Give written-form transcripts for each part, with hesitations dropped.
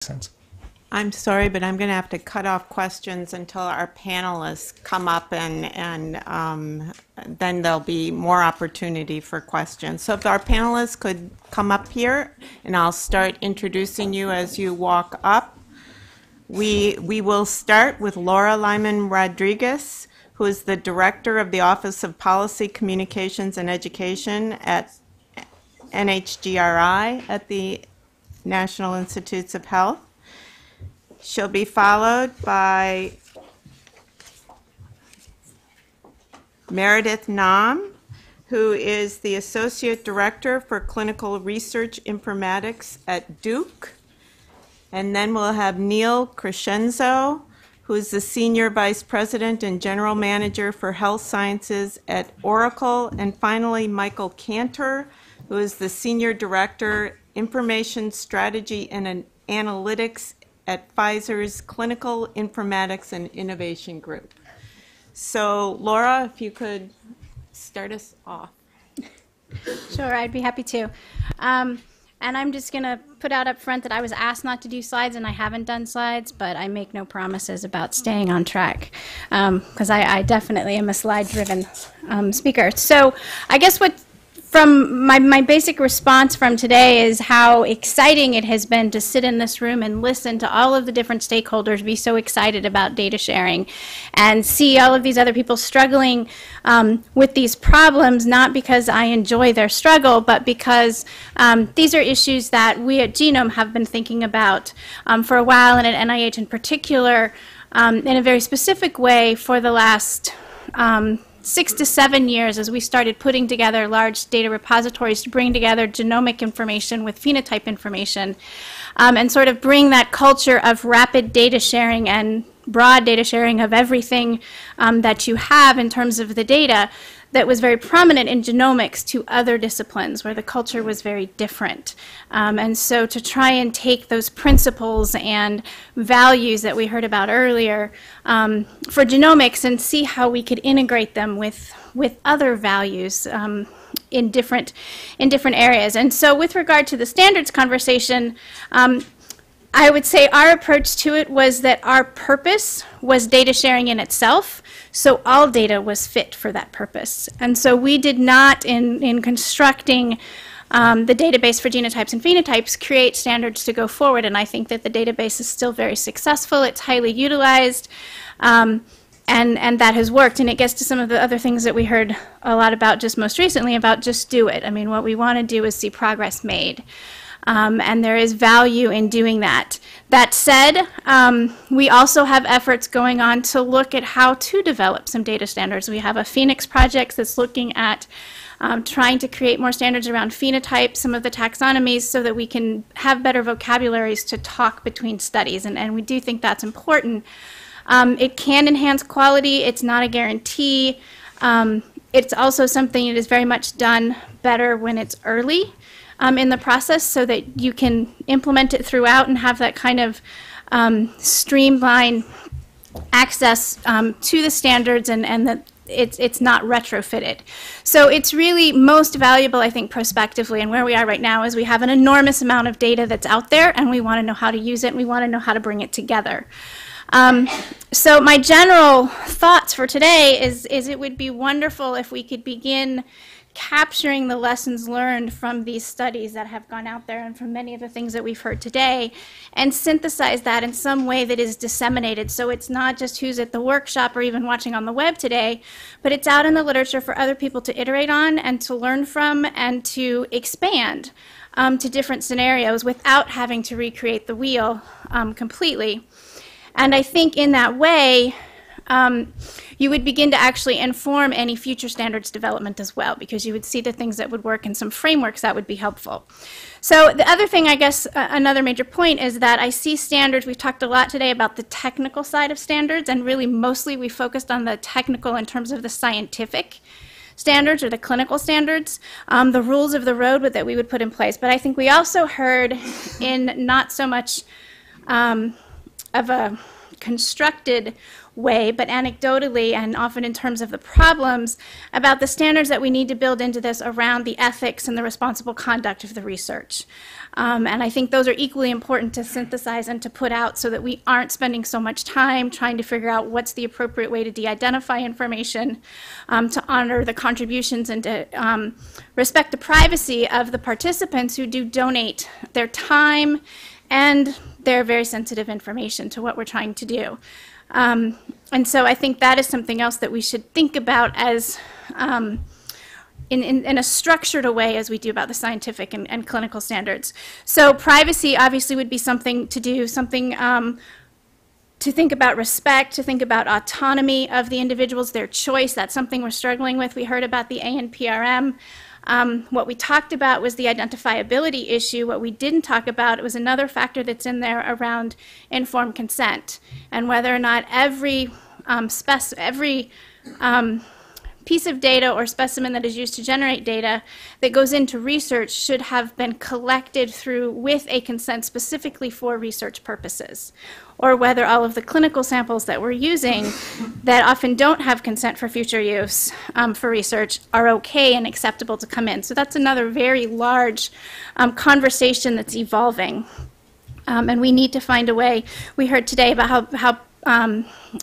Sense. I'm sorry, but I'm going to have to cut off questions until our panelists come up, and then there'll be more opportunity for questions. So if our panelists could come up here, and I'll start introducing you as you walk up. We will start with Laura Lyman Rodriguez, who is the Director of the Office of Policy, Communications, and Education at NHGRI at the National Institutes of Health. She'll be followed by Meredith Nam, who is the Associate Director for Clinical Research Informatics at Duke. And then we'll have Neil Crescenzo, who is the Senior Vice President and General Manager for Health Sciences at Oracle. And finally, Michael Cantor, who is the Senior Director, Information Strategy and Analytics at Pfizer's Clinical Informatics and Innovation Group. So, Laura, if you could start us off. Sure, I'd be happy to. And I'm just going to put out up front that I was asked not to do slides, and I haven't done slides, but I make no promises about staying on track, because I definitely am a slide-driven speaker. So I guess what from my basic response from today is how exciting it has been to sit in this room and listen to all of the different stakeholders be so excited about data sharing and see all of these other people struggling with these problems, not because I enjoy their struggle, but because these are issues that we at Genome have been thinking about for a while, and at NIH in particular, in a very specific way for the last 6 to 7 years, as we started putting together large data repositories to bring together genomic information with phenotype information, and sort of bring that culture of rapid data sharing and broad data sharing of everything that you have in terms of the data that was very prominent in genomics to other disciplines where the culture was very different. And so to try and take those principles and values that we heard about earlier for genomics and see how we could integrate them with other values in different areas. And so with regard to the standards conversation, I would say our approach to it was that our purpose was data sharing in itself, so all data was fit for that purpose. And so we did not, in constructing the database for genotypes and phenotypes, create standards to go forward, and I think that the database is still very successful. It's highly utilized, and that has worked. And it gets to some of the other things that we heard a lot about just most recently about just do it. I mean, what we want to do is see progress made. And there is value in doing that. That said, we also have efforts going on to look at how to develop some data standards. We have a Phoenix project that's looking at trying to create more standards around phenotypes, some of the taxonomies, so that we can have better vocabularies to talk between studies. And we do think that's important. It can enhance quality. It's not a guarantee. It's also something that is very much done better when it's early in the process, so that you can implement it throughout and have that kind of streamlined access to the standards, and that it's not retrofitted. So it's really most valuable, I think, prospectively. And where we are right now is we have an enormous amount of data that's out there, and we want to know how to use it, and we want to know how to bring it together. So my general thoughts for today is it would be wonderful if we could begin capturing the lessons learned from these studies that have gone out there and from many of the things that we've heard today, and synthesize that in some way that is disseminated. So it's not just who's at the workshop or even watching on the web today, but it's out in the literature for other people to iterate on and to learn from and to expand to different scenarios without having to recreate the wheel completely. And I think in that way, you would begin to actually inform any future standards development as well, because you would see the things that would work and some frameworks that would be helpful. So the other thing, I guess, another major point is that I see standards, we've talked a lot today about the technical side of standards, and really mostly we focused on the technical in terms of the scientific standards or the clinical standards, the rules of the road that we would put in place. But I think we also heard in not so much of a constructed way, but anecdotally and often in terms of the problems, about the standards that we need to build into this around the ethics and the responsible conduct of the research. And I think those are equally important to synthesize and to put out so that we aren't spending so much time trying to figure out what's the appropriate way to de-identify information, to honor the contributions and to respect the privacy of the participants who do donate their time and their very sensitive information to what we're trying to do. And so I think that is something else that we should think about as in a structured way as we do about the scientific and clinical standards. So privacy obviously would be something to do, something to think about respect, to think about autonomy of the individuals, their choice. That's something we're struggling with. We heard about the ANPRM. What we talked about was the identifiability issue. What we didn't talk about was another factor that's in there around informed consent and whether or not every piece of data or specimen that is used to generate data that goes into research should have been collected through with a consent specifically for research purposes, or whether all of the clinical samples that we're using that often don't have consent for future use for research are okay and acceptable to come in. So that's another very large conversation that's evolving. And we need to find a way. We heard today about how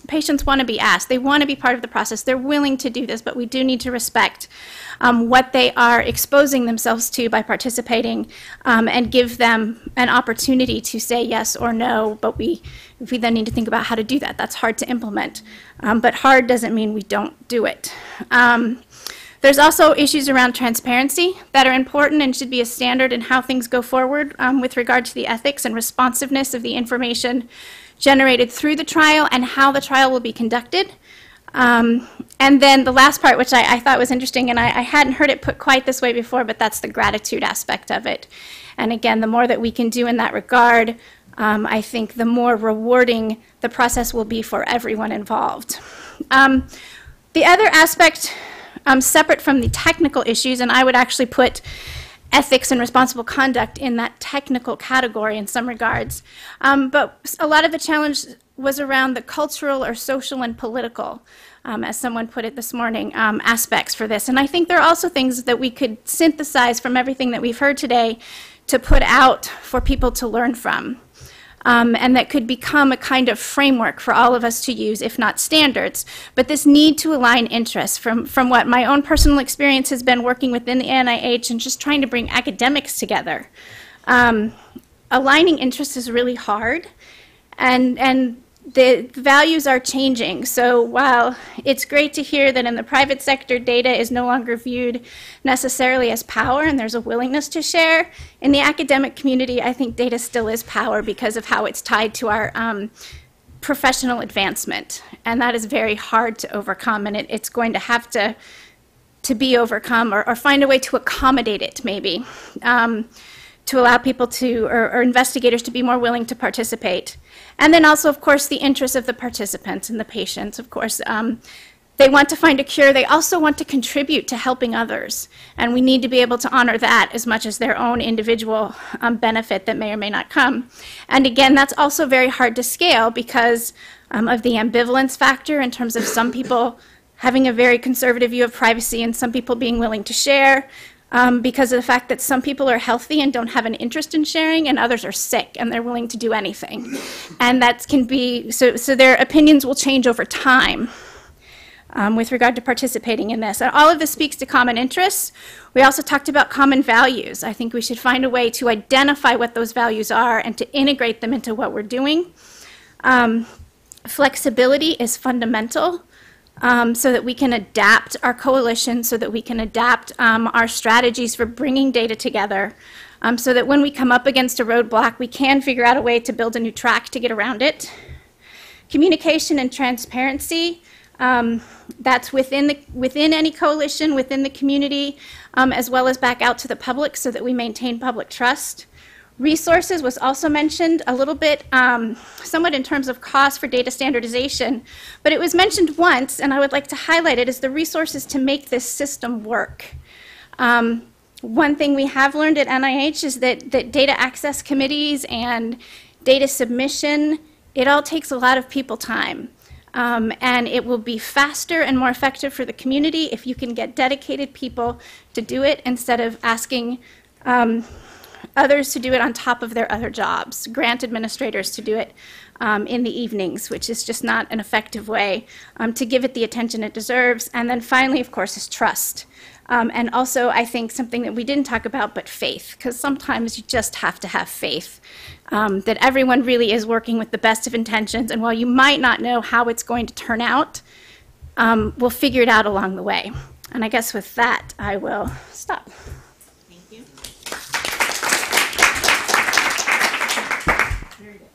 patients want to be asked. They want to be part of the process. They're willing to do this, but we do need to respect what they are exposing themselves to by participating and give them an opportunity to say yes or no, but we then need to think about how to do that. That's hard to implement, but hard doesn't mean we don't do it. There's also issues around transparency that are important and should be a standard in how things go forward with regard to the ethics and responsiveness of the information generated through the trial and how the trial will be conducted. And then the last part, which I thought was interesting, and I hadn't heard it put quite this way before, but that's the gratitude aspect of it. And again, the more that we can do in that regard, I think the more rewarding the process will be for everyone involved. The other aspect, separate from the technical issues, and I would actually put ethics and responsible conduct in that technical category in some regards. But a lot of the challenge was around the cultural or social and political, as someone put it this morning, aspects for this. And I think there are also things that we could synthesize from everything that we've heard today to put out for people to learn from. And that could become a kind of framework for all of us to use, if not standards. But this need to align interests from what my own personal experience has been working within the NIH and just trying to bring academics together. Aligning interests is really hard, and the values are changing. So while it's great to hear that in the private sector data is no longer viewed necessarily as power and there's a willingness to share, in the academic community I think data still is power because of how it's tied to our professional advancement. And that is very hard to overcome, and it's going to have to be overcome or find a way to accommodate it maybe, to allow people to, or investigators to be more willing to participate. And then also, of course, the interests of the participants and the patients, of course. They want to find a cure. They also want to contribute to helping others. And we need to be able to honor that as much as their own individual benefit that may or may not come. And again, that's also very hard to scale because of the ambivalence factor in terms of some people having a very conservative view of privacy and some people being willing to share. Because of the fact that some people are healthy and don't have an interest in sharing, and others are sick and they're willing to do anything. And that can be, so their opinions will change over time with regard to participating in this. And all of this speaks to common interests. We also talked about common values. I think we should find a way to identify what those values are and to integrate them into what we're doing. Flexibility is fundamental. So that we can adapt our coalition, so that we can adapt our strategies for bringing data together, so that when we come up against a roadblock, we can figure out a way to build a new track to get around it. Communication and transparency, that's within any coalition, within the community, as well as back out to the public so that we maintain public trust. Resources was also mentioned a little bit, somewhat in terms of cost for data standardization, but it was mentioned once, and I would like to highlight it, as the resources to make this system work. One thing we have learned at NIH is that data access committees and data submission it all takes a lot of people time. And it will be faster and more effective for the community if you can get dedicated people to do it instead of asking others to do it on top of their other jobs, grant administrators to do it in the evenings, which is just not an effective way to give it the attention it deserves. And then finally, of course, is trust. And also, I think something that we didn't talk about, but faith, because sometimes you just have to have faith that everyone really is working with the best of intentions. And while you might not know how it's going to turn out, we'll figure it out along the way. And I guess with that, I will stop. Thank you. Very good.